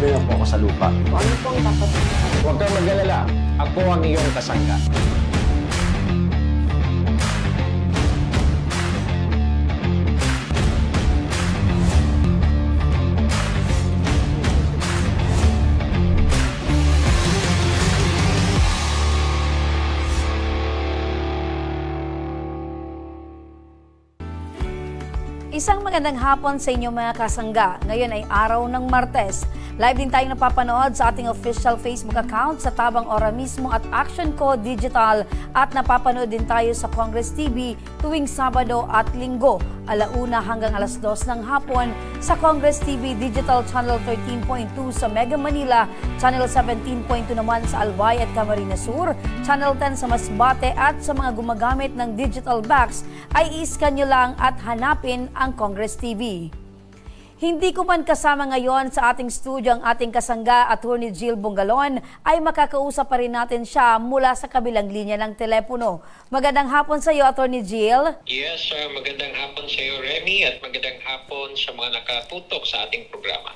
Tuloy na po ako sa lupa. Ano po ang dapat gawin? Huwag kang mag-alala. Ako ang iyong kasangga. Isang magandang hapon sa inyo mga kasangga. Ngayon ay araw ng Martes. Live din tayong napapanood sa ating official Facebook account sa Tabang Ora mismo at Action Co Digital at napapanood din tayo sa Congress TV tuwing Sabado at Linggo, 1:00 hanggang 2:00 ng hapon sa Congress TV Digital Channel 13.2 sa Mega Manila, Channel 17.2 naman sa Albay at Camarines Sur, Channel 10 sa Masbate at sa mga gumagamit ng digital box ay i-scan nyo lang at hanapin ang Congress TV. Hindi ko man kasama ngayon sa ating studio ang ating kasangga, Attorney Jill Bungalon, ay makakausap pa rin natin siya mula sa kabilang linya ng telepono. Magandang hapon sa iyo, Attorney Jill. Yes, magandang hapon sa iyo, Remy, at magandang hapon sa mga nakatutok sa ating programa.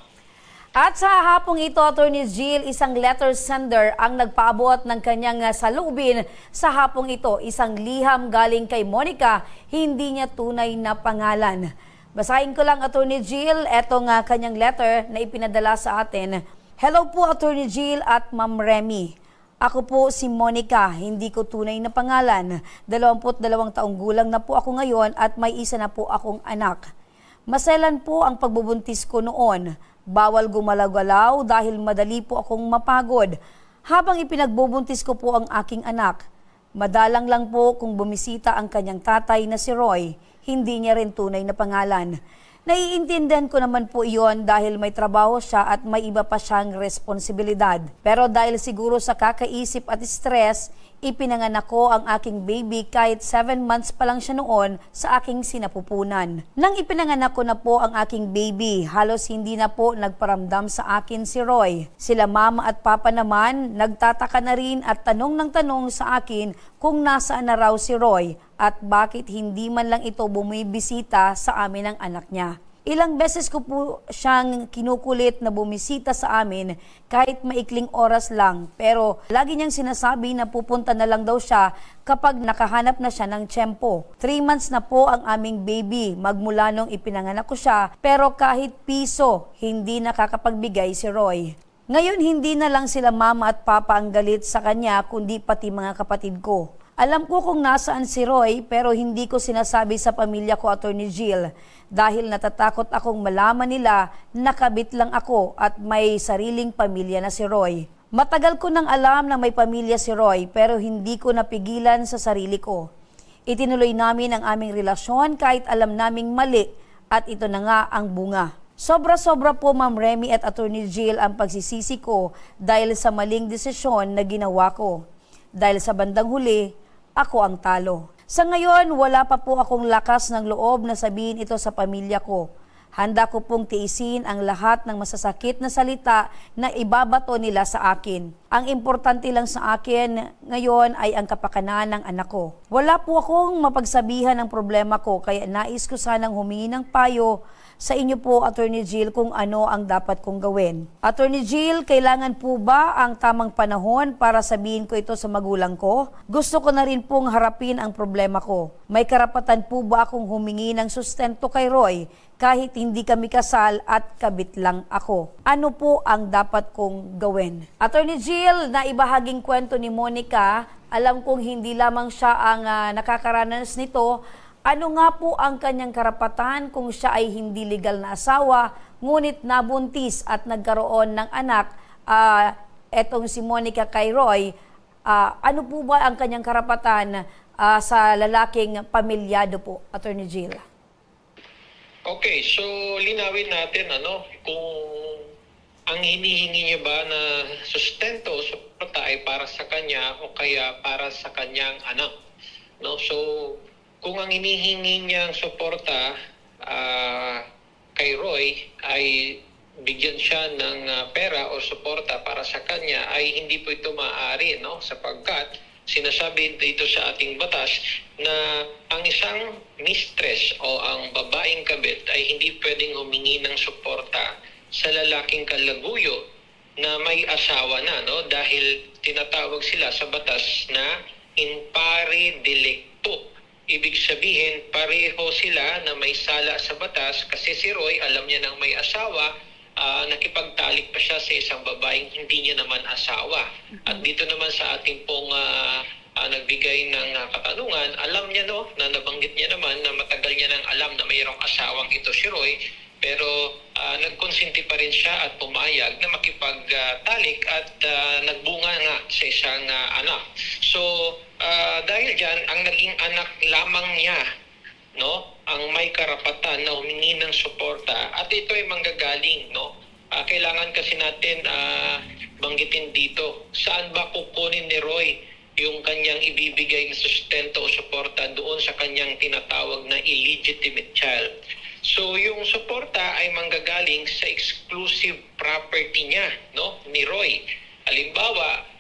At sa hapong ito, Attorney Jill, isang letter sender ang nagpaabot ng kanyang saloobin sa hapong ito. Isang liham galing kay Monica, hindi niya tunay na pangalan. Basahin ko lang, Attorney Jill, etong kanyang letter na ipinadala sa atin. Hello po, Attorney Jill at Ma'am Remy. Ako po si Monica, hindi ko tunay na pangalan. 22 taong gulang na po ako ngayon at may isa na po akong anak. Maselan po ang pagbubuntis ko noon. Bawal gumalaw-galaw dahil madali po akong mapagod. Habang ipinagbubuntis ko po ang aking anak, madalang lang po kung bumisita ang kanyang tatay na si Roy. Hindi niya rin tunay na pangalan. Naiintindihan ko naman po iyon dahil may trabaho siya at may iba pa siyang responsibilidad. Pero dahil siguro sa kakaisip at stress, ipinanganak ko ang aking baby kahit 7 months pa lang siya noon sa aking sinapupunan. Nang ipinanganak ko na po ang aking baby, halos hindi na po nagparamdam sa akin si Roy. Sila mama at papa naman, nagtataka na rin at tanong ng tanong sa akin kung nasaan na raw si Roy at bakit hindi man lang ito bumibisita sa amin ng anak niya. Ilang beses ko po siyang kinukulit na bumisita sa amin kahit maikling oras lang, pero lagi niyang sinasabi na pupunta na lang daw siya kapag nakahanap na siya ng tiyempo. 3 months na po ang aming baby magmula nung ipinanganak ko siya, pero kahit piso hindi nakakapagbigay si Roy. Ngayon hindi na lang sila mama at papa ang galit sa kanya kundi pati mga kapatid ko. Alam ko kung nasaan si Roy pero hindi ko sinasabi sa pamilya ko, Attorney Jill, dahil natatakot akong malaman nila na kabit lang ako at may sariling pamilya na si Roy. Matagal ko nang alam na may pamilya si Roy pero hindi ko napigilan sa sarili ko. Itinuloy namin ang aming relasyon kahit alam naming mali at ito na nga ang bunga. Sobra-sobra po, Ma'am Remy at Attorney Jill, ang pagsisisi ko dahil sa maling desisyon na ginawa ko. Dahil sa bandang huli, ako ang talo. Sa ngayon, wala pa po akong lakas ng loob na sabihin ito sa pamilya ko. Handa ko pong tiisin ang lahat ng masasakit na salita na ibabato nila sa akin. Ang importante lang sa akin ngayon ay ang kapakanan ng anak ko. Wala po akong mapagsabihan ng problema ko kaya nais ko sanang humingi ng payo sa inyo po, Attorney Jill, kung ano ang dapat kong gawin. Attorney Jill, kailangan po ba ang tamang panahon para sabihin ko ito sa magulang ko? Gusto ko na rin pong harapin ang problema ko. May karapatan po ba akong humingi ng sustento kay Roy kahit hindi kami kasal at kabit lang ako? Ano po ang dapat kong gawin? Attorney Jill, na ibahaging kwento ni Monica, alam kong hindi lamang siya ang nakakaranas nito. Ano nga po ang kanyang karapatan kung siya ay hindi legal na asawa, ngunit nabuntis at nagkaroon ng anak, etong si Monica kay Roy, ano po ba ang kanyang karapatan sa lalaking pamilyado po, Attorney Jill? Okay, so linawin natin kung ang hinihingi niya ba na sustento o suporta ay para sa kanya o kaya para sa kanyang anak. No? So, kung ang hinihingi niyang suporta kay Roy ay bigyan siya ng pera o suporta para sa kanya, ay hindi po ito maaari, no? Sapagkat sinasabi dito sa ating batas na ang isang mistress o ang babaeng kabit ay hindi pwedeng humingi ng suporta sa lalaking kalaguyo na may asawa na, no? Dahil tinatawag sila sa batas na in pari delicto. Ibig sabihin, pareho sila na may sala sa batas kasi si Roy, alam niya nang may asawa, nakipagtalik pa siya sa isang babaeng hindi niya naman asawa. At dito naman sa ating pong nagbigay ng katanungan, alam niya na nabanggit niya naman na matagal niya nang alam na mayroong asawang ito si Roy, pero nagkonsinti pa rin siya at pumayag na makipagtalik at nagbunga nga sa isang anak. So, dahil dyan, ang naging anak lamang niya, no, ang may karapatan na humingi ng suporta at ito ay manggagaling, no? Kailangan kasi natin banggitin dito, saan ba kukunin ni Roy yung kanyang ibibigay na sustento o suporta doon sa kanyang tinatawag na illegitimate child. So yung suporta ay manggagaling sa exclusive property niya, no, ni Roy. Halimbawa,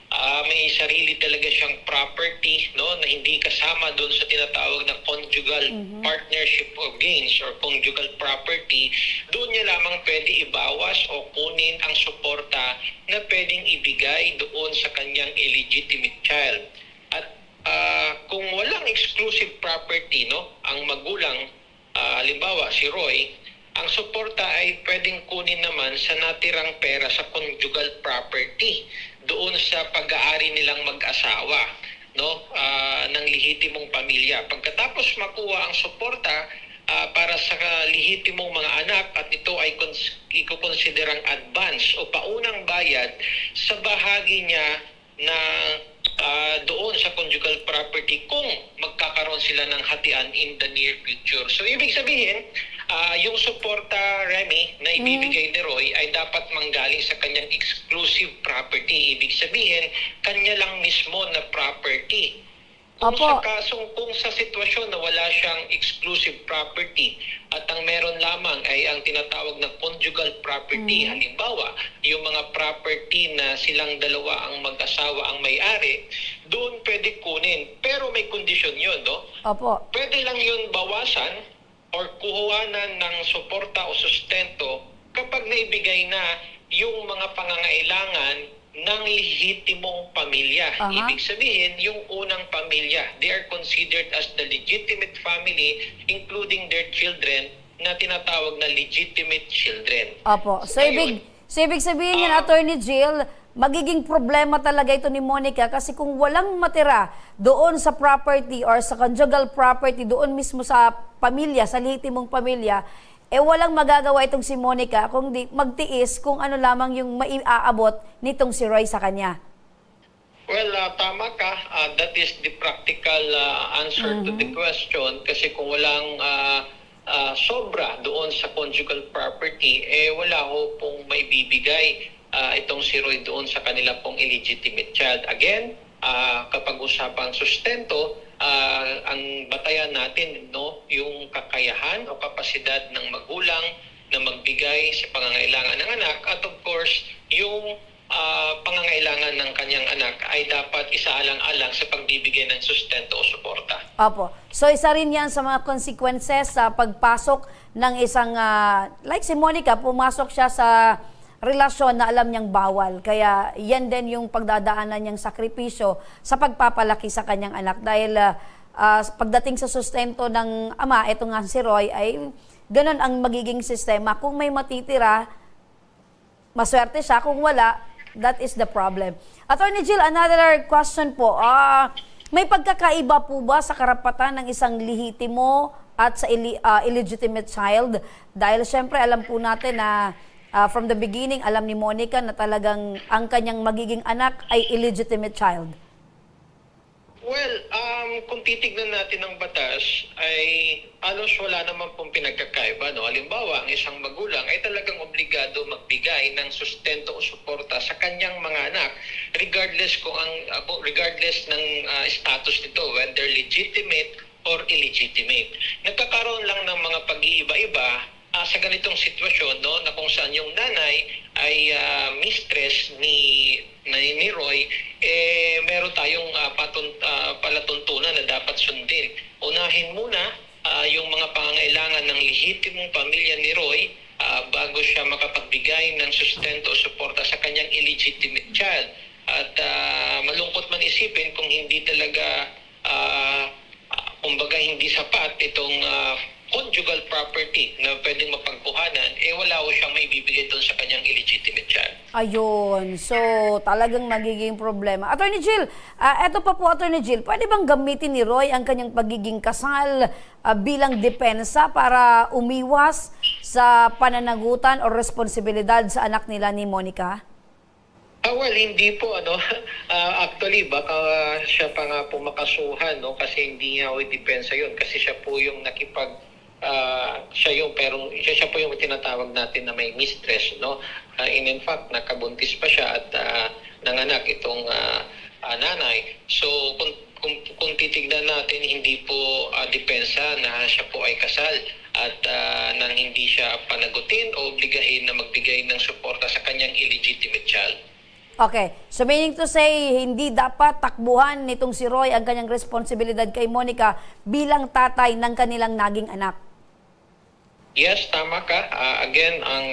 may sarili talaga siyang property, no, na hindi kasama doon sa tinatawag na conjugal partnership of gains or conjugal property. Doon niya lamang pwede ibawas o kunin ang suporta na pwedeng ibigay doon sa kanyang illegitimate child. At kung walang exclusive property, no, ang magulang, halimbawa si Roy, ang suporta ay pwedeng kunin naman sa natirang pera sa conjugal property doon sa pag-aari nilang mag-asawa, no, ng lehitimong pamilya. Pagkatapos makuha ang suporta para sa lehitimong mga anak at ito ay ikukonsiderang advance o paunang bayad sa bahagi niya na doon sa conjugal property kung magkakaroon sila ng hatian in the near future. So ibig sabihin, yung suporta, Remy, na ibibigay ni Roy ay dapat manggaling sa kanyang exclusive property. Ibig sabihin, kanya lang mismo na property. Kung sa sitwasyon na wala siyang exclusive property at ang meron lamang ay ang tinatawag na conjugal property, halimbawa, yung mga property na silang dalawa ang mag-asawa ang may-ari, doon pwede kunin. Pero may kondisyon yun, no? Opo. Pwede lang yun bawasan or kuhuanan ng suporta o sustento kapag naibigay na yung mga pangangailangan ng lehitimong pamilya. Ibig sabihin, yung unang pamilya, they are considered as the legitimate family, including their children, na tinatawag na legitimate children. Opo. So, ibig sabihin yan, Attorney Jill, magiging problema talaga ito ni Monica kasi kung walang matira doon sa property or sa conjugal property, doon mismo sa pamilya, sa lehitimong pamilya, walang magagawa itong si Monica kung di magtiis kung ano lamang yung maiaabot nitong si Roy sa kanya. Well, tama ka. That is the practical answer to the question kasi kung walang sobra doon sa conjugal property, wala ho pong may bibigay itong si Roy doon sa kanila pong illegitimate child. Again, kapag usapang sustento, ang batayan natin, no, yung kakayahan o kapasidad ng magulang na magbigay sa pangangailangan ng anak at of course yung pangangailangan ng kanyang anak ay dapat isaalang-alang sa pagbibigay ng sustento o suporta. Opo. So isa rin yan sa mga consequences sa pagpasok ng isang, like si Monica, pumasok siya sa relasyon na alam niyang bawal. Kaya yan din yung pagdadaanan niyang sakripisyo sa pagpapalaki sa kanyang anak. Dahil pagdating sa sustento ng ama, ito nga si Roy, ay ganun ang magiging sistema. Kung may matitira, maswerte siya. Kung wala, that is the problem. Attorney Jill, another question po. May pagkakaiba po ba sa karapatan ng isang lehitimo at sa illegitimate child? Dahil syempre alam po natin na from the beginning, alam ni Monica na talagang ang kanyang magiging anak ay illegitimate child. Well, kung titignan natin ang batas, ay halos wala naman pong pinagkakaiba. No? Halimbawa, ang isang magulang ay talagang obligado magbigay ng sustento o suporta sa kanyang mga anak, regardless ng status nito, whether legitimate or illegitimate. Nagkakaroon lang ng mga pag-iiba-iba sa ganitong sitwasyon, no, na kung saan yung nanay ay mistress ni Roy, meron tayong palatuntunan na dapat sundin. Unahin muna yung mga pangangailangan ng lehitimong pamilya ni Roy bago siya makapagbigay ng sustento o suporta sa kanyang illegitimate child. At malungkot man isipin kung hindi talaga, kumbaga hindi sapat itong conjugal property na pwedeng mapagkuhanan, wala ko siyang maibibigay doon sa kanyang illegitimate child. Ayun. So, talagang magiging problema. Attorney Jill, eto pa po, Attorney Jill, pwede bang gamitin ni Roy ang kanyang pagiging kasal bilang depensa para umiwas sa pananagutan o responsibilidad sa anak nila ni Monica? Well, hindi po, actually, baka siya pa nga po makasuhan, no? Kasi hindi nga depensa yun. Kasi siya po yung siya po yung tinatawag natin na may mistress, no? In fact, nakabuntis pa siya at nanganak itong nanay. So, kung titignan natin, hindi po depensa na siya po ay kasal at nang hindi siya panagutin o obligahin na magbigay ng suporta sa kanyang illegitimate child. Okay. So meaning to say, hindi dapat takbuhan nitong si Roy ang kanyang responsibilidad kay Monica bilang tatay ng kanilang naging anak. Yes, tama ka. Again, ang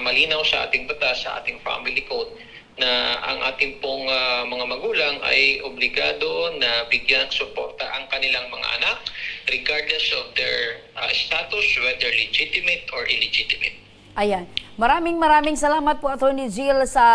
malinaw sa ating batas, sa ating family code, na ang ating pong mga magulang ay obligado na bigyan ng suporta ang kanilang mga anak regardless of their status, whether legitimate or illegitimate. Ayan. Maraming salamat po, Attorney Jill, sa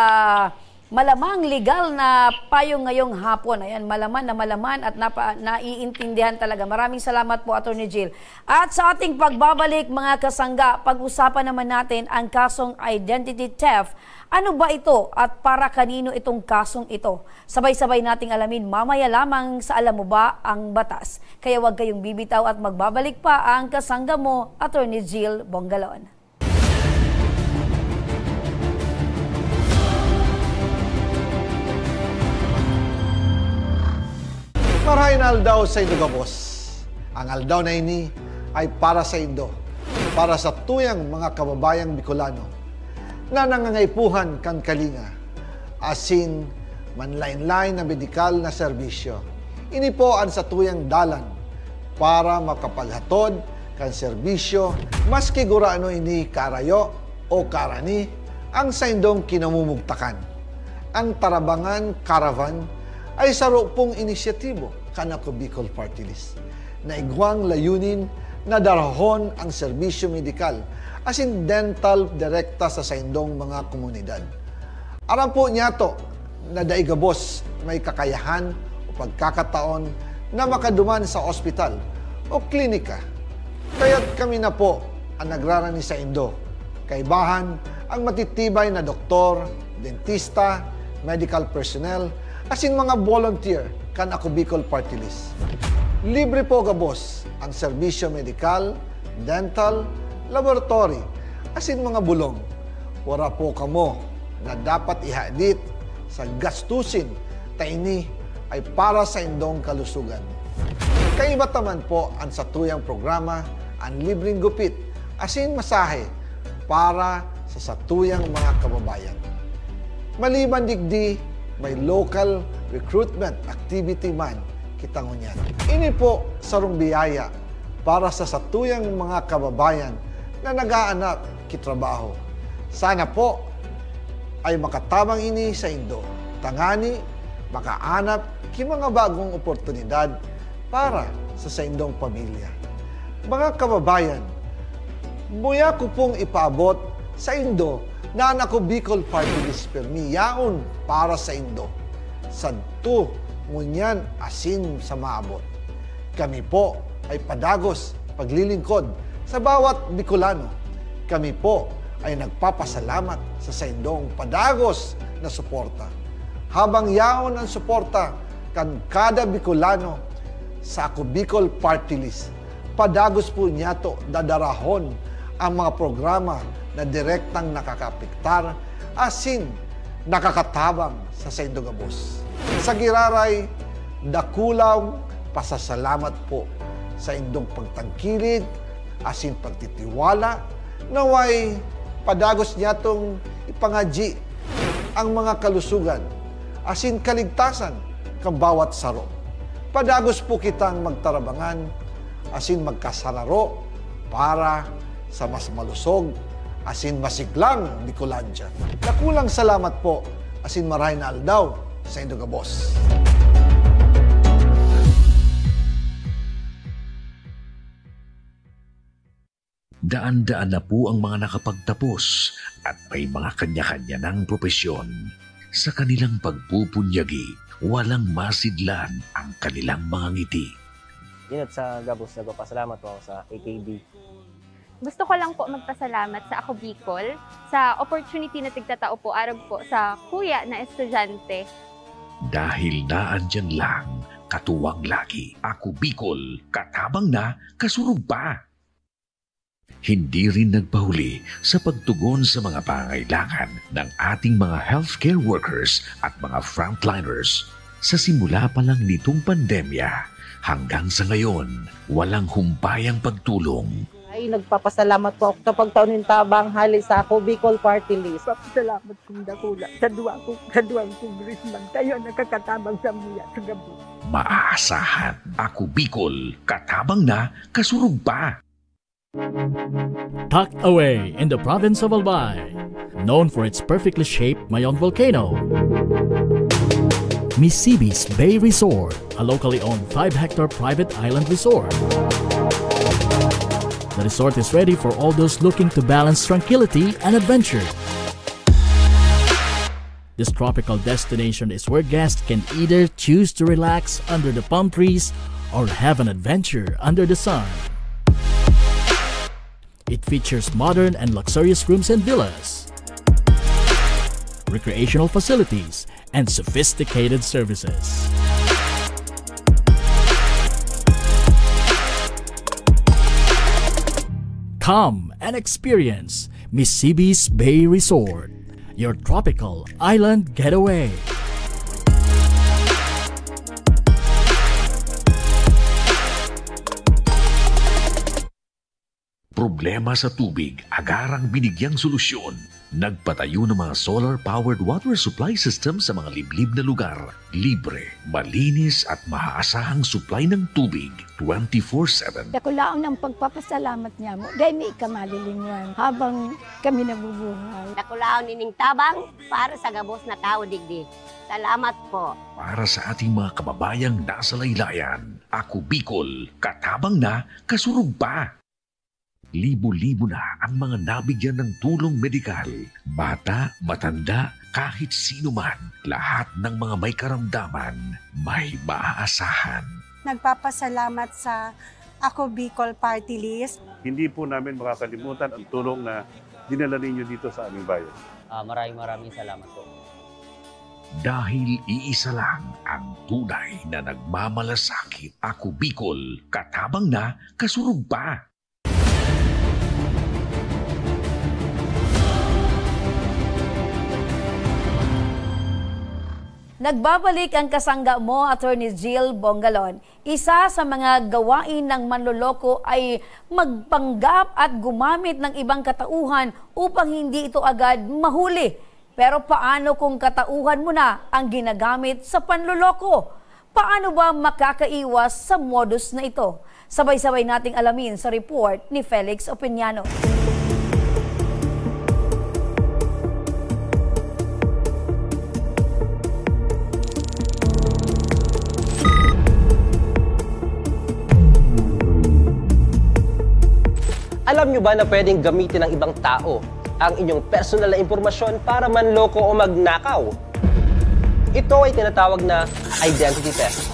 malamang legal na payo ngayong hapon. Ayan, malaman at naiintindihan talaga. Maraming salamat po, Attorney Jill. At sa ating pagbabalik, mga kasangga, pag-usapan naman natin ang kasong identity theft. Ano ba ito at para kanino itong kasong ito? Sabay-sabay nating alamin mamaya lamang sa Alam Mo Ba ang Batas. Kaya huwag kayong bibitaw at magbabalik pa ang kasangga mo, Attorney Jill Bongalon. Marahin aldaw sa Indo Gabos. Ang aldaw na ini ay para sa Indo, para sa tuyang mga kababayang Bicolano na nangangaipuhan kan kalinga, asin manlain-lain na medikal na serbisyo. Ini po ang sa tuyang dalan para makapaghatod kan serbisyo maski guraano ini karayo o karani ang sa Indong kinamumugtakan. Ang Tarabangan Caravan ay saro pong inisyatibo kanako Bicol Party List na igwang layunin na darahon ang serbisyo medikal asin dental direkta sa saindong mga komunidad. Aram po niya to na daigabos may kakayahan o pagkakataon na makaduman sa ospital o klinika. Kaya't kami na po ang nagrarani sa Indo. Kaibahan ang matitibay na doktor, dentista, medical personnel, asin mga volunteer kan ako Bicol Party List. Libre po gabos ang serbisyo medikal, dental, laboratory, asin mga bulong. Wala po kamo na dapat ihadit sa gastusin ta ini ay para sa indong kalusugan. Kaiba taman po ang sa tuyang programa ang libreng gupit, asin masahe para sa satuyang mga kababayan. Maliban digdi, may local recruitment activity man kitang unyan. Ini po sarong biyaya para sa satuyang mga kababayan na nag-aanap kitrabaho. Sana po ay makatabang ini sa Indo. Tangani, makaanap ki mga bagong oportunidad para sa Indong pamilya. Mga kababayan, buya ko pong ipaabot sa Indo na ako Bicol Party List permi yaon para sa Indo. Sadto ngunyan asin sa maabot. Kami po ay padagos paglilingkod sa bawat Bicolano. Kami po ay nagpapasalamat sa saindong padagos na suporta. Habang yaon ang suporta kan kada Bicolano sa ako Bicol Party List, padagos po niya to dadarahon ang mga programa na direktang nakakapiktar asin nakakatabang sa Saindo Gabos. Sa giraray, dakulaw pasasalamat po sa indong pagtangkilig asin pagtitiwala naway padagos niya tong ipangadji ang mga kalusugan asin kaligtasan kang bawat saro. Padagos po kitang magtarabangan asin magkasararo para sa mas malusog asin masiglang Bicolandia. Nakulang salamat po, asin marahin na aldaw sa Indogabos. Daan-daan na po ang mga nakapagtapos at may mga kanya-kanya ng propesyon. Sa kanilang pagpupunyagi, walang masidlan ang kanilang mga ngiti. Dinat sa Gabos, nagpapasalamat po ako sa AKB. Gusto ko lang po magpasalamat sa Ako Bicol sa opportunity na tigtatao po arag po sa kuya na estudyante. Dahil naandyan lang, katuwang lagi, Ako Bicol, katabang na, kasurug pa. Hindi rin nagpahuli sa pagtugon sa mga pangailangan ng ating mga healthcare workers at mga frontliners. Sa simula pa lang nitong pandemya, hanggang sa ngayon, walang humpayang pagtulong. Ay, nagpapasalamat po ako sa pagtaon ng tabang hali sa Ako Bicol Party List. Salamat kong dakula sa duwang congressman. Kayo nakakatabang sa mga sa gabi. Maaasahan, Ako Bicol, katabang na, kasurug pa. Tucked away in the province of Albay, known for its perfectly shaped Mayon volcano, Misibis Bay Resort, a locally owned 5-hectare private island resort. The resort is ready for all those looking to balance tranquility and adventure. This tropical destination is where guests can either choose to relax under the palm trees or have an adventure under the sun. It features modern and luxurious rooms and villas, recreational facilities, and sophisticated services. Come and experience Misibis Bay Resort, your tropical island getaway. Problema sa tubig, agarang binigyang solusyon. Nagpatayo ng mga solar-powered water supply system sa mga liblib na lugar. Libre, malinis at maaasahang supply ng tubig 24/7. Dakulaon ng pagpapasalamat niya mo. Dahil may ikamalilingan habang kami nabubuhay. Dakulaon nining tabang para sa Gabos na tao digdi. Salamat po. Para sa ating mga kababayang nasa laylayan, Ako Bicol, katabang na, kasurug pa. Libo-libo na ang mga nabigyan ng tulong medikal. Bata, matanda, kahit sino man, lahat ng mga may karamdaman, may maaasahan. Nagpapasalamat sa Ako Bicol Party List. Hindi po namin makakalimutan ang tulong na dinala ninyo dito sa aming bayan. Maraming salamat po. Dahil iisa lang ang tunay na nagmamalasakit. Ako Bicol, katabang na, kasurug pa. Nagbabalik ang kasangga mo, Attorney Jill Bongalon. Isa sa mga gawain ng manloloko ay magpanggap at gumamit ng ibang katauhan upang hindi ito agad mahuli. Pero paano kung katauhan mo na ang ginagamit sa panloloko? Paano ba makakaiwas sa modus na ito? Sabay-sabay nating alamin sa report ni Felix Opiniano. Alam nyo ba na pwedeng gamitin ng ibang tao ang inyong personal na impormasyon para manloko o magnakaw? Ito ay tinatawag na identity theft.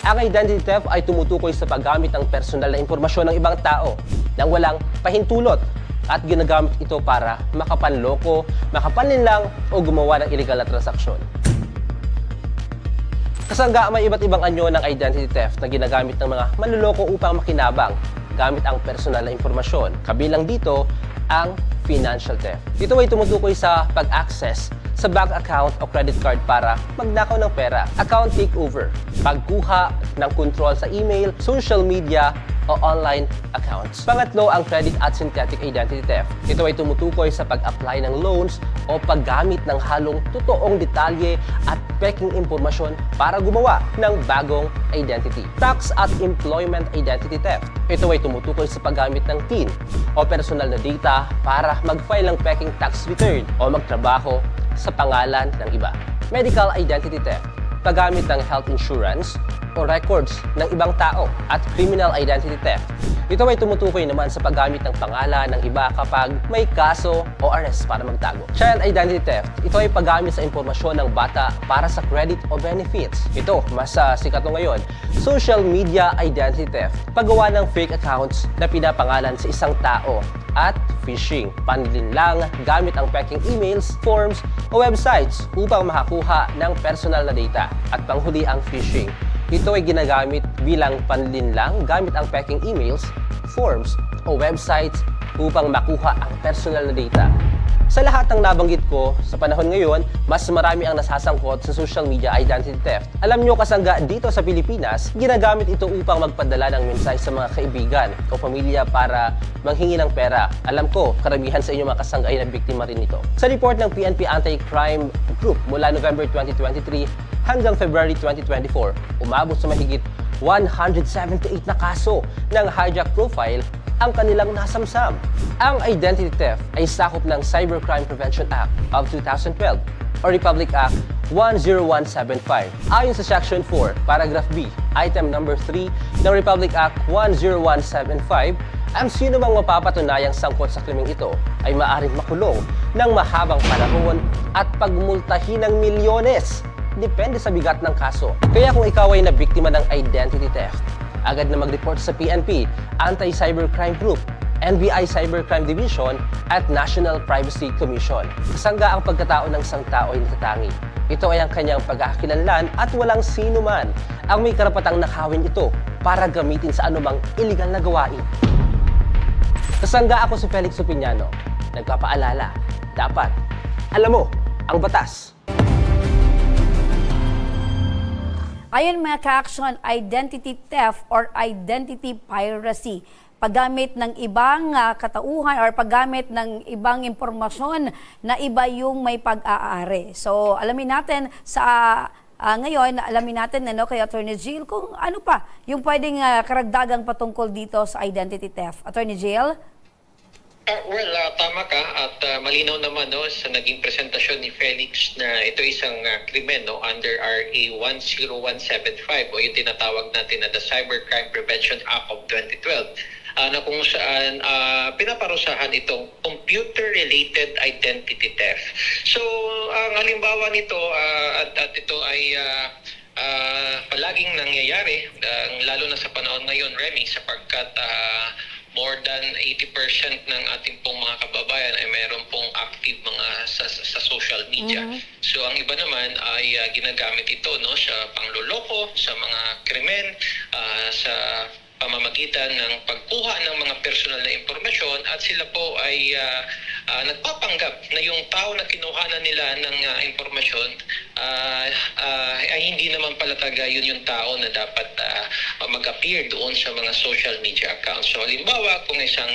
Ang identity theft ay tumutukoy sa paggamit ng personal na impormasyon ng ibang tao nang walang pahintulot at ginagamit ito para makapanloko, makapanlinlang o gumawa ng illegal na transaksyon. Kasangga may iba't ibang anyo ng identity theft na ginagamit ng mga manloloko upang makinabang gamit ang personal na impormasyon. Kabilang dito ang financial theft. Ito ay tumutukoy sa pag-access sa bank account o credit card para magnakaw ng pera. Account takeover, pagkuha ng control sa email, social media o online accounts. Pangatlo, ang credit at synthetic identity theft. Ito ay tumutukoy sa pag-apply ng loans o paggamit ng halong totoong detalye at peking impormasyon para gumawa ng bagong identity. Tax at employment identity theft. Ito ay tumutukoy sa paggamit ng PIN o personal na data para mag-file ng peking tax return o magtrabaho sa pangalan ng iba. Medical identity theft. Paggamit ng health insurance o records ng ibang tao. At criminal identity theft. Ito ay tumutukoy naman sa paggamit ng pangalan ng iba kapag may kaso o arrest para magtago. Child identity theft. Ito ay paggamit sa impormasyon ng bata para sa credit o benefits. Ito, mas sikat na ngayon. Social media identity theft. Paggawa ng fake accounts na pinapangalan sa isang tao. At phishing. Panlilinlang gamit ang peking emails, forms o websites upang makakuha ng personal na data. At panghuli ang phishing. Ito ay ginagamit bilang panlilinlang gamit ang peking emails, forms o websites upang makuha ang personal na data. Sa lahat ng nabanggit ko, sa panahon ngayon, mas marami ang nasasangkot sa social media identity theft. Alam nyo kasangga dito sa Pilipinas, ginagamit ito upang magpadala ng mensahe sa mga kaibigan o pamilya para manghingi ng pera. Alam ko, karamihan sa inyo mga kasangga ay nabiktima rin ito. Sa report ng PNP Anti-Crime Group mula November 2023 hanggang February 2024, umabot sa mahigit 178 na kaso ng hijack profile ang kanilang nasamsam. Ang identity theft ay sakop ng Cybercrime Prevention Act of 2012 o Republic Act 10175. Ayon sa Section 4, Paragraph B, Item Number 3 ng Republic Act 10175, ang sino mang mapapatunayang sangkot sa krimeng ito ay maaaring makulong ng mahabang panahon at pagmultahin ng milyones. Depende sa bigat ng kaso. Kaya kung ikaw ay nabiktima ng identity theft, agad na mag-report sa PNP, Anti-Cybercrime Group, NBI Cybercrime Division at National Privacy Commission. Kasangga ang pagkatao ng isang tao ay natatangi. Ito ay ang kanyang pagkakakilanlan at walang sino man ang may karapatang nakawin ito para gamitin sa anumang iligal na gawain. Kasangga ako si Felix Opiniano. Nagpapaalala, dapat alam mo ang batas. Ayon mga ka-action, identity theft or identity piracy, paggamit ng ibang katauhan or paggamit ng ibang impormasyon na iba yung may pag-aari. So, alamin natin ngayon, alamin natin kay Attorney Jill kung ano pa yung pwedeng karagdagang patungkol dito sa identity theft. Attorney Jill? Tama ka at malinaw naman sa naging presentasyon ni Felix na ito isang krimen under RA 10175 o yung tinatawag natin na the Cybercrime Prevention Act of 2012 na kung saan pinaparusahan itong computer-related identity theft. So, ang halimbawa nito at ito ay palaging nangyayari, lalo na sa panahon ngayon, Remy, sapagkat more than 80% ng ating pong mga kababayan ay mayroon pong active mga sa social media. So ang iba naman ay ginagamit ito sa pangloloko, sa mga krimen, sa pamamagitan ng pagkuha ng mga personal na impormasyon at sila po ay nagpapanggap na yung tao na kinuhanan nila ng impormasyon ay hindi naman pala talaga yun yung tao na dapat mag-appear doon sa mga social media accounts. So halimbawa, kung isang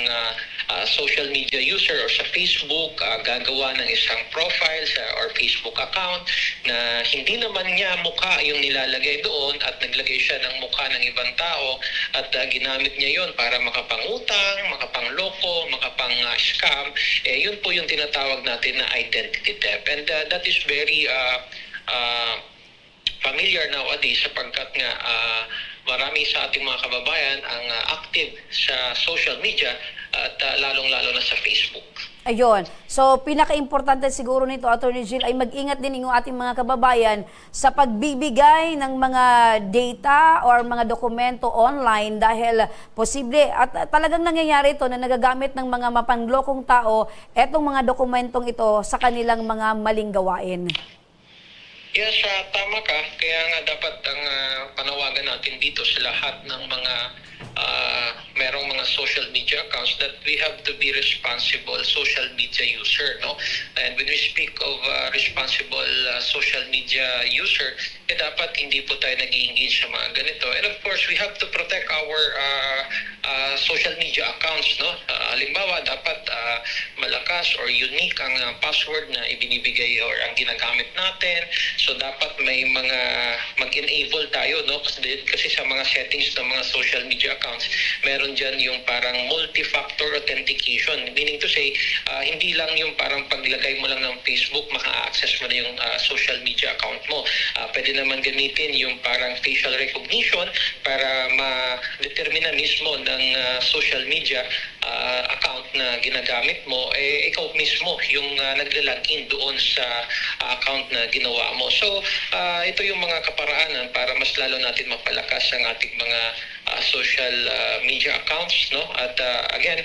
social media user or sa Facebook gagawa ng isang profile or Facebook account na hindi naman niya mukha yung nilalagay doon at naglagay siya ng mukha ng ibang tao at ginamit niya yun para makapangutang, makapangloko, makapang-scam, yun po yung tinatawag natin na identity theft. And that is very familiar nowadays sapagkat nga marami sa ating mga kababayan ang active sa social media at lalong-lalo na sa Facebook. Ayun. So, pinaka-importante siguro nito, Attorney Jill, ay mag-ingat din yung ating mga kababayan sa pagbibigay ng mga data or mga dokumento online dahil posible at talagang nangyayari ito na nagagamit ng mga mapanglokong tao etong mga dokumentong ito sa kanilang mga maling gawain. Yes, tama ka. Kaya nga dapat ang panawagan natin dito sa lahat ng mga merong mga social media accounts that we have to be responsible social media user, no? And when we speak of responsible social media user, dapat hindi po tayo nag-i-engage sa mga ganito. And of course, we have to protect our social media accounts, no? Halimbawa, dapat malakas or unique ang password na ibinibigay or ang ginagamit natin. So dapat may mga mag-enable tayo, no? Kasi sa mga settings ng mga social media accounts, meron dyan yung parang multi-factor authentication. Meaning to say, hindi lang yung parang paglagay mo lang ng Facebook, maka-access mo na yung social media account mo. Pwede naman gamitin yung parang facial recognition para ma-determine mismo ng social media account na ginagamit mo, ikaw mismo yung naglalagin doon sa account na ginawa mo. So, ito yung mga kaparaanan para mas lalo natin mapalakas ang ating mga social media accounts, no? At again,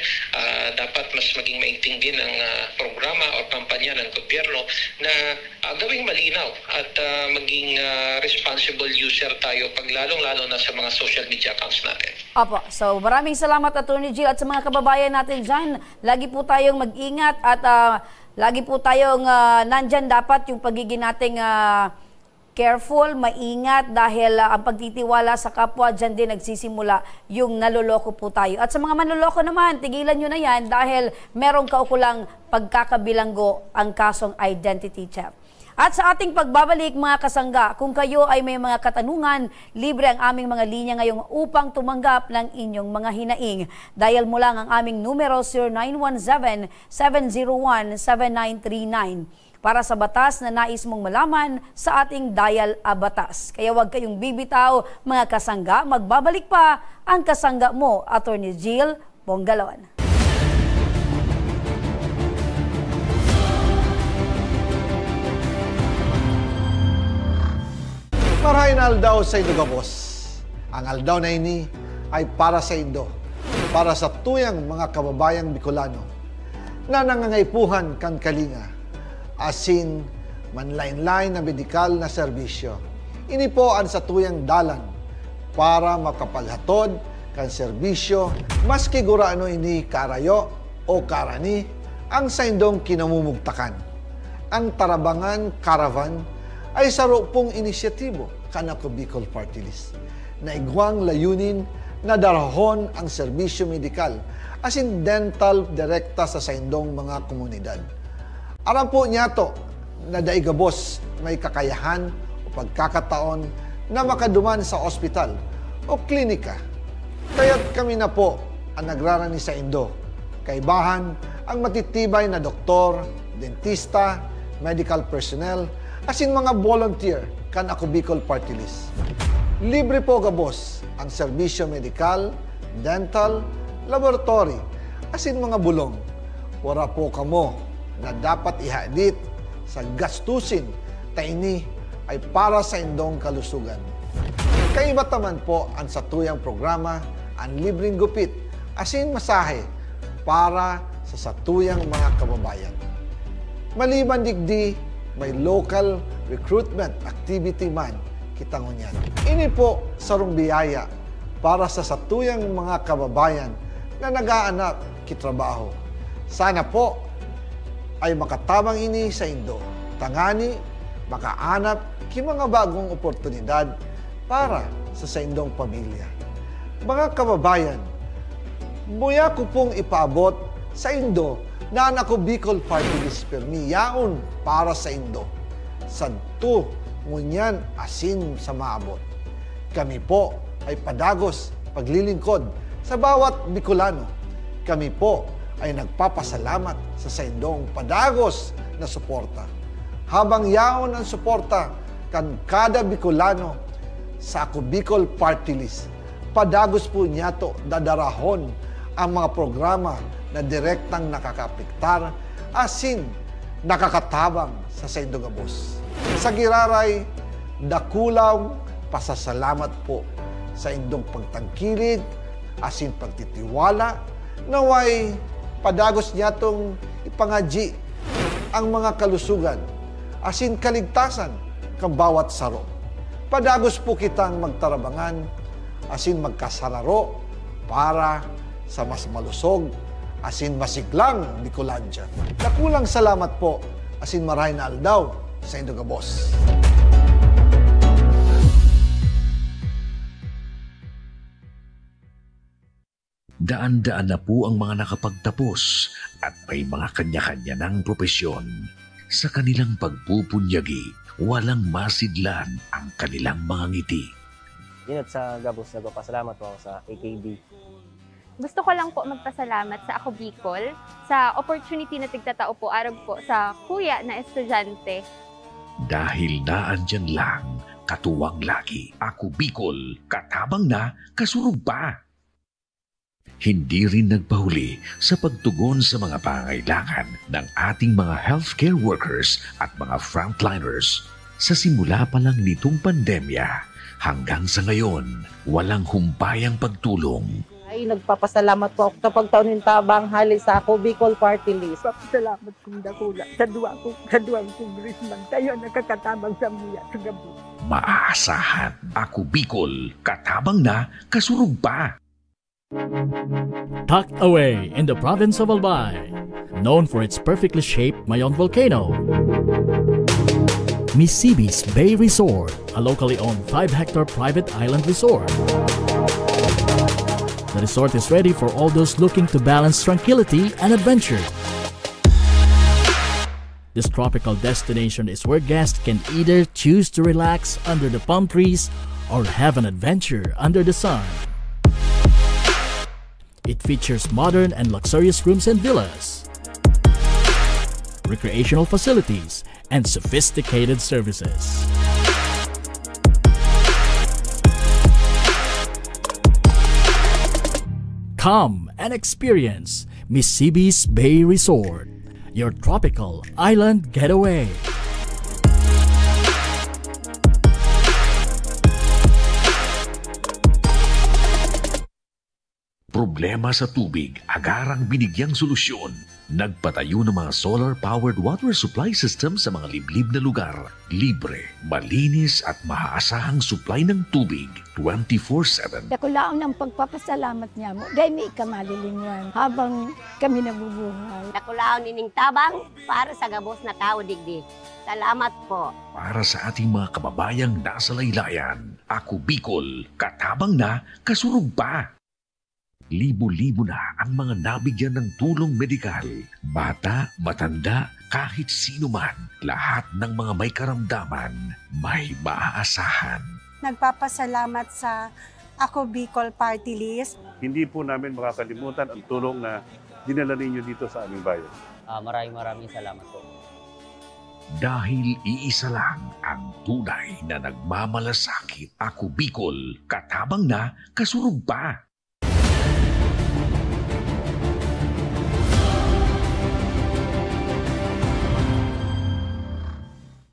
dapat mas maging maigting din ang programa o kampanya ng gobyerno na gawing malinaw at maging responsible user tayo pag lalong-lalo na sa mga social media accounts natin. Opo. So, maraming salamat, Attorney Jill, at sa mga kababayan natin dyan. Lagi po tayong mag-ingat at lagi po tayong nandyan dapat yung pagiging nating careful, maingat dahil ang pagtitiwala sa kapwa, dyan din nagsisimula yung naloloko po tayo. At sa mga manloloko naman, tigilan nyo na yan dahil merong kaukulang pagkakabilanggo ang kasong identity theft. At sa ating pagbabalik mga kasangga, kung kayo ay may mga katanungan, libre ang aming mga linya ngayong upang tumanggap ng inyong mga hinaing. Dial mo lang ang aming numero 0917-701-7939 para sa batas na nais mong malaman sa ating Dial a Batas. Kaya huwag kayong bibitaw mga kasangga, magbabalik pa ang kasangga mo, Attorney Jill Bongalon. Marahin aldaw sa Indo Gabos. Ang aldaw na ini ay para sa Indo, para sa tuyang mga kababayang Bicolano na nangangaipuhan kan kalinga, asin manlain-lain na medikal na serbisyo. Ini po ang sa tuyang dalan para makapaghatod kan serbisyo maski guraano ini karayo o karani ang sa indong kinamumugtakan. Ang Tarabangan Caravan ay saro pong inisyatibo kan Ako Bicol Party List na igwang layunin na darahon ang serbisyo medikal asin dental direkta sa saindong mga komunidad. Aram po niya to na daigabos may kakayahan o pagkakataon na makaduman sa ospital o klinika. Kaya't kami na po ang nagrarani sa Indo. Kaibahan ang matitibay na doktor, dentista, medical personnel, asin mga volunteer kan Ako Bicol Party List. Libre po gabos ang serbisyo medikal, dental, laboratory, asin mga bulong. Wala po kamo na dapat ihadit sa gastusin taini ay para sa indong kalusugan. Kaiba taman po ang satuyang programa ang libreng gupit asin masahe para sa satuyang mga kababayan. Maliban digdi, may local recruitment activity man kita ngunyan. Ini po sarong biyaya para sa satuyang mga kababayan na nag-aanap kitrabaho. Sana po ay makatabang ini sa Indo. Tangani, makaanap ki mga bagong oportunidad para sa indong pamilya. Mga kababayan, buya ko pong ipaabot sa Indo na ang Ako Bicol Party List permi yaon para sa Indo. Sadto, ngunyan asin sa maabot. Kami po ay padagos paglilingkod sa bawat Bicolano. Kami po ay nagpapasalamat sa saindong padagos na suporta. Habang yaon ang suporta kan kada Bicolano sa Ako Bicol Party List, padagos po niya to dadarahon ang mga programa na direktang nakakapiktar asin nakakatabang sa Saindo Gabos. Sa giraray, dakulaw pasasalamat po sa indong pagtangkilig asin pagtitiwala naway padagos niya tong ipangadji ang mga kalusugan asin kaligtasan kang bawat saro. Padagos po kitang magtarabangan asin magkasararo para sa mas malusog asin masiglang Bicolandia. Nakulang salamat po asin maray na aldaw sa Indo Gabos. Daan-daan na po ang mga nakapagtapos at may mga kanya-kanya ng propesyon. Sa kanilang pagpupunyagi, walang masidlan ang kanilang mga ngiti. Yun at sa Gabos, nagpapasalamat po ako sa AKB. Gusto ko lang po magpasalamat sa Ako Bicol sa opportunity na tigtatao po arag po sa kuya na estudyante. Dahil naandyan lang, katuwang lagi, Ako Bicol, katabang na, kasurug pa. Hindi rin nagpahuli sa pagtugon sa mga pangailangan ng ating mga healthcare workers at mga frontliners. Sa simula pa lang nitong pandemya, hanggang sa ngayon, walang humpayang pagtulong. Ay, nagpapasalamat po ako sa pagtaunin tabang hali sa Ako Bicol Party List. Salamat kong dakula sa duwang kongresman. Tayo nakakatabang sa muya sa gabi. Maaasahan, Ako Bicol, katabang na, kasurug pa. Tucked away in the province of Albay, known for its perfectly shaped Mayon volcano, Misibis Bay Resort, a locally owned 5-hectare private island resort. The resort is ready for all those looking to balance tranquility and adventure. This tropical destination is where guests can either choose to relax under the palm trees or have an adventure under the sun. It features modern and luxurious rooms and villas, recreational facilities, and sophisticated services. Come and experience Misibis Bay Resort, your tropical island getaway. Problema sa tubig, agarang binigyang solusyon. Nagpatayo ng mga solar-powered water supply system sa mga liblib na lugar. Libre, malinis at maaasahang supply ng tubig 24/7. Dakulaon ang pagpapasalamat niya mo. Dahil may ikamalilingan habang kami nabubuhay. Dakulaon nining tabang para sa gabos na tao digdi. Salamat po. Para sa ating mga kababayang nasa laylayan, Ako Bicol, katabang na, kasurug pa. Libo-libo na ang mga nabigyan ng tulong medikal. Bata, matanda, kahit sino man, lahat ng mga may karamdaman, may maaasahan. Nagpapasalamat sa Ako Bicol Party List. Hindi po namin makakalimutan ang tulong na dinala ninyo dito sa aming bayan. Maraming salamat po. Dahil iisa lang ang tunay na nagmamalasakit, Ako Bicol, katabang na, kasurug pa.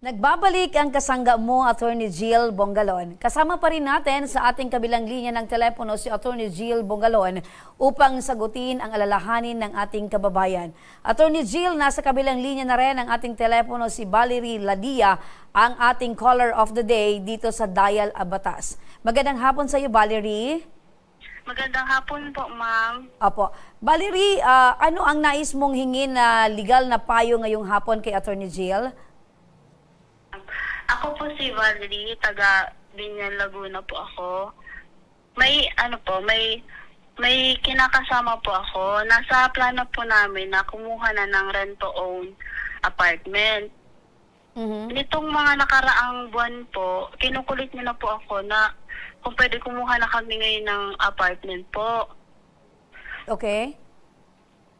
Nagbabalik ang kasangga mo, Attorney Jill Bongalon. Kasama pa rin natin sa ating kabilang linya ng telepono si Attorney Jill Bongalon upang sagutin ang alalahanin ng ating kababayan. Attorney Jill, nasa kabilang linya na rin ang ating telepono si Valerie Ladia, ang ating caller of the day dito sa Dial Abatas. Magandang hapon sa iyo, Valerie. Magandang hapon po, ma'am. Opo. Valerie, ano ang nais mong hingin na legal na payo ngayong hapon kay Attorney Jill? Ako po si Valerie, taga Binyan, Laguna po ako. May kinakasama po ako. Nasa plano po namin na kumuha na ng rent-to-own apartment. Nitong mga nakaraang buwan po, kinukulit niyo na po ako na kung pwede kumuha na kami ngayon ng apartment po. Okay.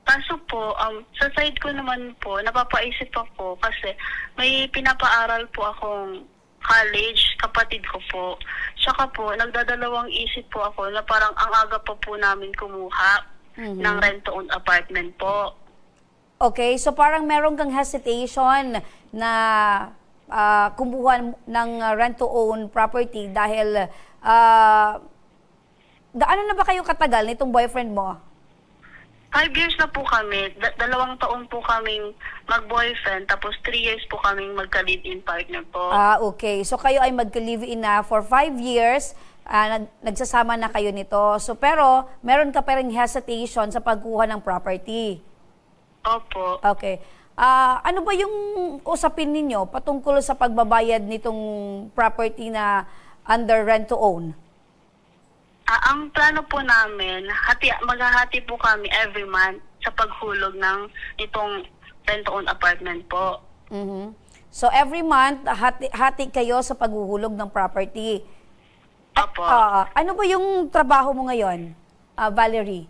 Kaso po, sa side ko naman po, napapaisip ako kasi may pinapaaral po akong college, kapatid ko po. Saka po, nagdadalawang isip po ako na parang ang aga pa po namin kumuha ng rent-to-own apartment po. Okay, so parang meron kang hesitation na kumuha ng rent-to-own property dahil gaano na ba kayo katagal nitong boyfriend mo? 5 years na po kami. 2 taon po kaming mag-boyfriend, tapos 3 years po kaming magka-live-in partner po. Okay. So kayo ay magka-live-in na for 5 years, nagsasama na kayo nito. So pero meron ka pa rin hesitation sa pagkuha ng property. Opo. Okay. Ano ba yung usapin ninyo patungkol sa pagbabayad nitong property na under rent to own? Ang plano po namin, maghahati po kami every month sa paghulog ng itong rent-to-own apartment po. So every month, hati kayo sa paghuhulog ng property. Opo. Ano ba yung trabaho mo ngayon, Valerie?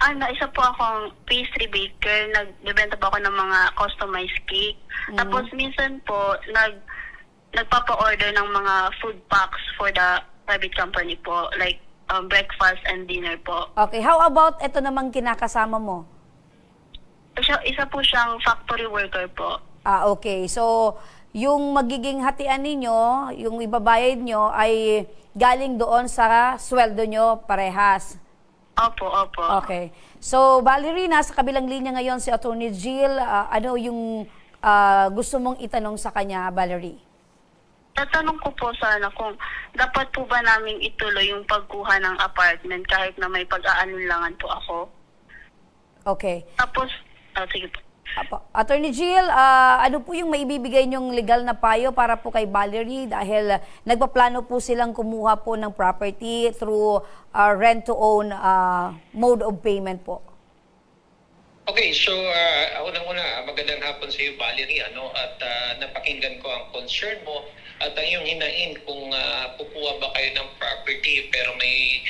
Isa po akong pastry baker. Nagbebenta po ako ng mga customized cake. Tapos minsan po, nagpapa-order ng mga food packs for the private company po. Like breakfast and dinner po. Okay, how about ito namang kinakasama mo? Isa po siyang factory worker po. Okay. So, yung magiging hatian ninyo, yung ibabayad nyo ay galing doon sa sweldo nyo parehas. Opo. Okay. So, Valerie, nasa kabilang linya ngayon si Attorney Jill. Ano yung gusto mong itanong sa kanya, Valerie? Tatanong ko po sana kung dapat po ba naming ituloy yung pagkuha ng apartment kahit na may pag-aanulangan po ako. Okay. Tapos, sige po. Attorney Jill, ano po yung maibibigay niyong legal na payo para po kay Valerie dahil nagpaplano po silang kumuha po ng property through rent-to-own mode of payment po? Okay, so unang-una, magandang hapon sa iyo, Valerie, at napakinggan ko ang concern mo at ang iyong hinain kung kukuha ba kayo ng property pero may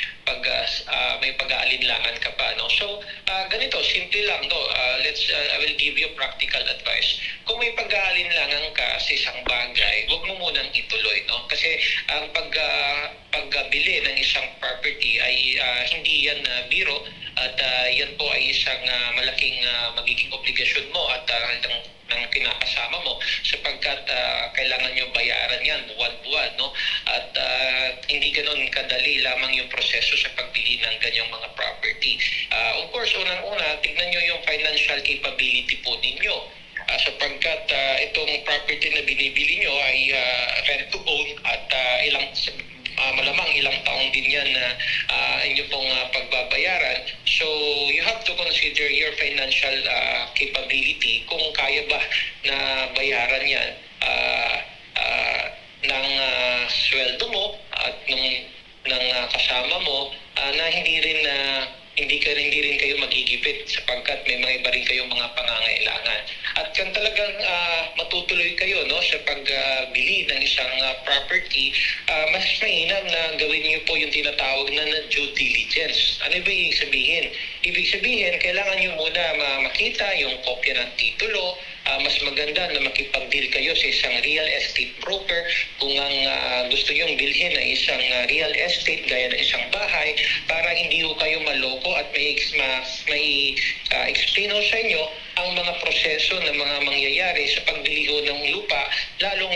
pag-aalinlangan ka pa, no? So, ganito, simple lang, no? I will give you practical advice. Kung may pag-aalinlangan ka sa isang bagay, huwag mo munang ituloy, no? Kasi ang pagbili ng isang property ay hindi yan biro at yan po ay isang malaking magiging obligasyon mo at ng kinakasama mo sapagkat kailangan nyo bayaran yan buwan-buwan, no? At hindi ganoon kadali lamang yung proseso sa pagbili ng ganyang mga property. Of course, unang-una, tignan nyo yung financial capability po ninyo. Sapagkat itong property na binibili nyo ay rent-to-own at malamang ilang taong din yan na inyo pong pagbabayaran. So, you have to consider your financial capability kung kaya ba na bayaran yan ng sweldo mo at ng kasama mo na hindi rin kayo magigipit sapagkat may mga iba rin kayong mga pangangailangan. At kung talagang matutuloy kayo, no, sa pagbili ng isang property, mas mainam na gawin niyo po yung tinatawag na due diligence. Ano ba ibig sabihin? Ibig sabihin, kailangan niyo muna makita yung kopya ng titulo. Mas maganda na makipag-deal kayo sa isang real estate broker kung ang gusto nyong bilhin na isang real estate gaya ng isang bahay para hindi ho kayo maloko at may explain ho sa inyo ang mga proseso na mga mangyayari sa pagbili ho ng lupa, lalong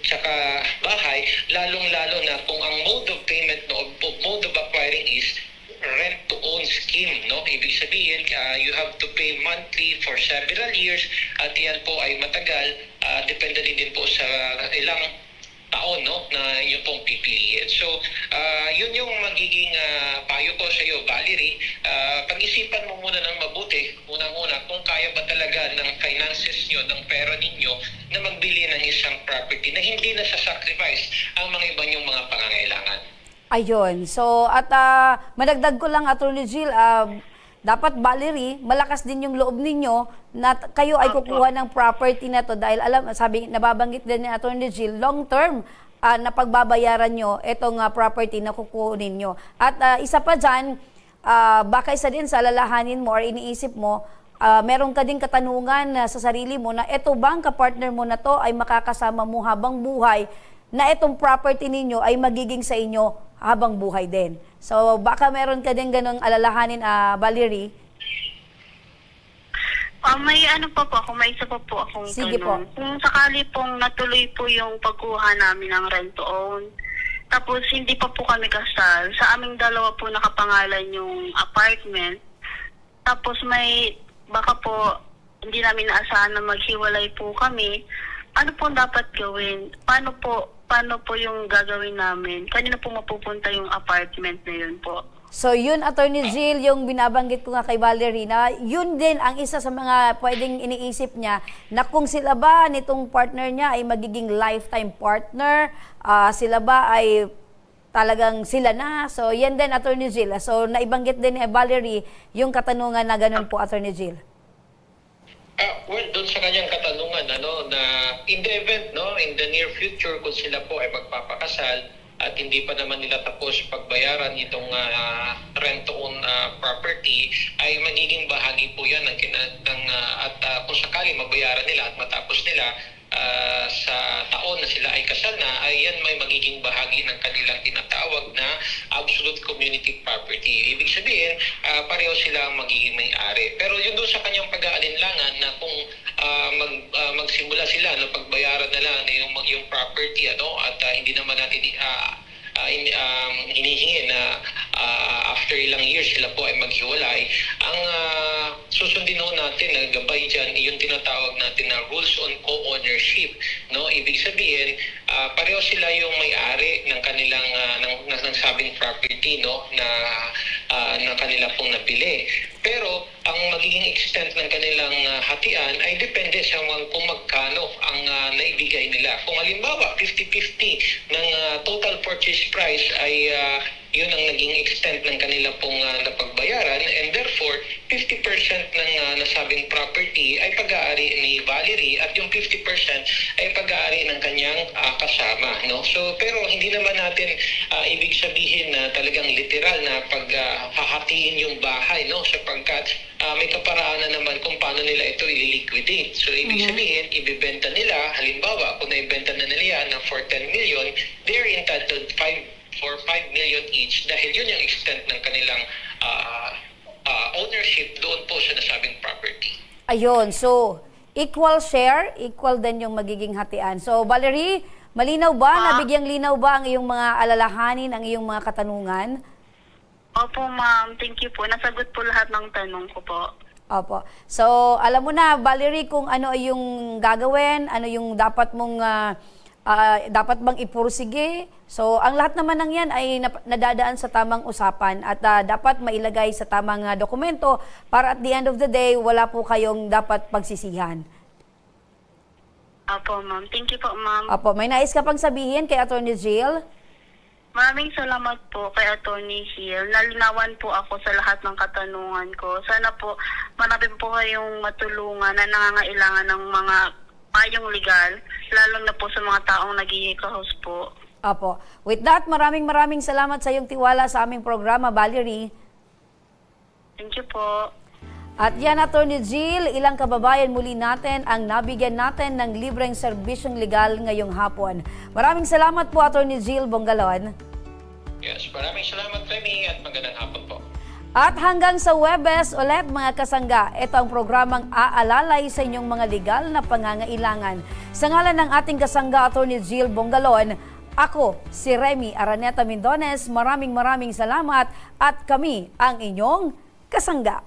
tsaka bahay, lalong-lalo na kung ang mode of payment o mode of acquiring is rent-to-own scheme, no? Ibig sabihin, you have to pay monthly for several years at yan po ay matagal. Depende din po sa ilang taon, no, na inyo pong pipiliin. So, yun yung magiging payo ko sa iyo, Valerie. Pag-isipan mo muna ng mabuti, unang-una, kung kaya ba talaga ng finances nyo, ng pera ninyo, na magbili ng isang property na hindi na sasacrifice ang mga iba nyong mga pangangailangan. Ayun. So, at madagdag ko lang, Attorney Jill, dapat, Valerie, malakas din yung loob ninyo na kayo ay kukuha ng property na to dahil nababanggit din ni Attorney Jill, long term na pagbabayaran nyo itong property na kukunin nyo. At isa pa dyan, baka isa din sa alalahanin mo or iniisip mo, meron ka din katanungan sa sarili mo na ito bang kapartner mo na to ay makakasama mo habang buhay na itong property ninyo ay magiging sa inyo habang buhay din. So, baka meron ka din ganong alalahanin, Valerie? May isa pa po akong Sige tanong. Po. Kung sakali pong natuloy po yung pagkuha namin ng rent-to-own, tapos hindi pa po kami kasal, sa aming dalawa po nakapangalan yung apartment, tapos baka po hindi namin naasahan na maghiwalay po kami, ano po dapat gawin? Paano po yung gagawin namin? Kanina po mapupunta yung apartment na yun po? So yun, Attorney Jill, yung binabanggit ko nga kay Valerie na yun din ang isa sa mga pwedeng iniisip niya na kung sila ba nitong partner niya ay magiging lifetime partner, sila ba ay talagang sila na. So yan din, Attorney Jill. So naibanggit din ni Valerie yung katanungan na ganun po, Attorney Jill. Well, doon sa kanyang katanungan, na in the event, in the near future, kung sila po ay magpapakasal at hindi pa naman nila tapos pagbayaran itong rent-to-own property, ay magiging bahagi po yan at kung sakali mabayaran nila at matapos nila sa taon na sila ay kasal na, ay yan may magiging bahagi ng kanilang tinatawag na absolute community property. Ibig sabihin, pareho sila magiging may-ari. Pero yun doon sa kanyang pag-aalinlangan na kung magsimula sila na pagbayaran nila yung property, at hindi naman natin hinihingi na after ilang years sila po ay maghiwalay, ang susundin natin na gabay dyan yung tinatawag natin na rules on co-ownership. Ibig sabihin, pareho sila yung may-ari ng kanilang ng sabing property na kanila pong nabili. Pero ang magiging extent ng kanilang hatian ay depende sa kung magkano ang naibigay nila. Kung halimbawa 50-50 ng total purchase price ay yun ang naging extent ng kanila pong napagbayaran, and therefore 50% ng nasabing property ay pag-aari ni Valerie at yung 50% ay pag-aari ng kanyang kasama. So, pero hindi naman natin ibig sabihin na talagang literal na paghahatiin yung bahay, sapagkat may kaparaanan naman kung paano nila ito i-liquidate. So, ibig sabihin, ibibenta nila, halimbawa, kung naibenta na nila yan for 10 million, they're entitled for 5 million each dahil yun yung extent ng kanilang ownership doon po sa nasabing property. Ayun, so equal share, equal din yung magiging hatian. So Valerie, malinaw ba, nabigyang linaw ba ang iyong mga alalahanin, ang iyong mga katanungan? Opo, ma'am. Thank you po. Nasagot po lahat ng tanong ko po. Opo. So, alam mo na, Valerie, kung ano yung gagawin, ano yung dapat mong dapat bang ipursige. So, ang lahat naman ng yan ay nadadaan sa tamang usapan at dapat mailagay sa tamang dokumento para at the end of the day, wala po kayong dapat pagsisihan. Opo, ma'am. Thank you po, ma'am. Opo. May nais ka pang sabihin kay Attorney Jill? Maraming salamat po kay Attorney Hill. Nalinawan po ako sa lahat ng katanungan ko. Sana po marami po kayong matulungan na nangangailangan ng mga payong legal, lalo na po sa mga taong nag-i-host po. Opo. With that, maraming salamat sa iyong tiwala sa aming programa, Valerie. Thank you po. At yan, Attorney Jill, ilang kababayan muli natin ang nabigyan natin ng libreng serbisyong legal ngayong hapon. Maraming salamat po, Attorney Jill Bongalon. Yes, maraming salamat, Remy, at magandang hapon po. At hanggang sa Huwebes ulit, mga kasangga, ito ang programang aalalay sa inyong mga legal na pangangailangan. Sa ngalan ng ating kasangga, Attorney Jill Bongalon, ako, si Remy Araneta Mindones, maraming salamat at kami ang inyong kasangga.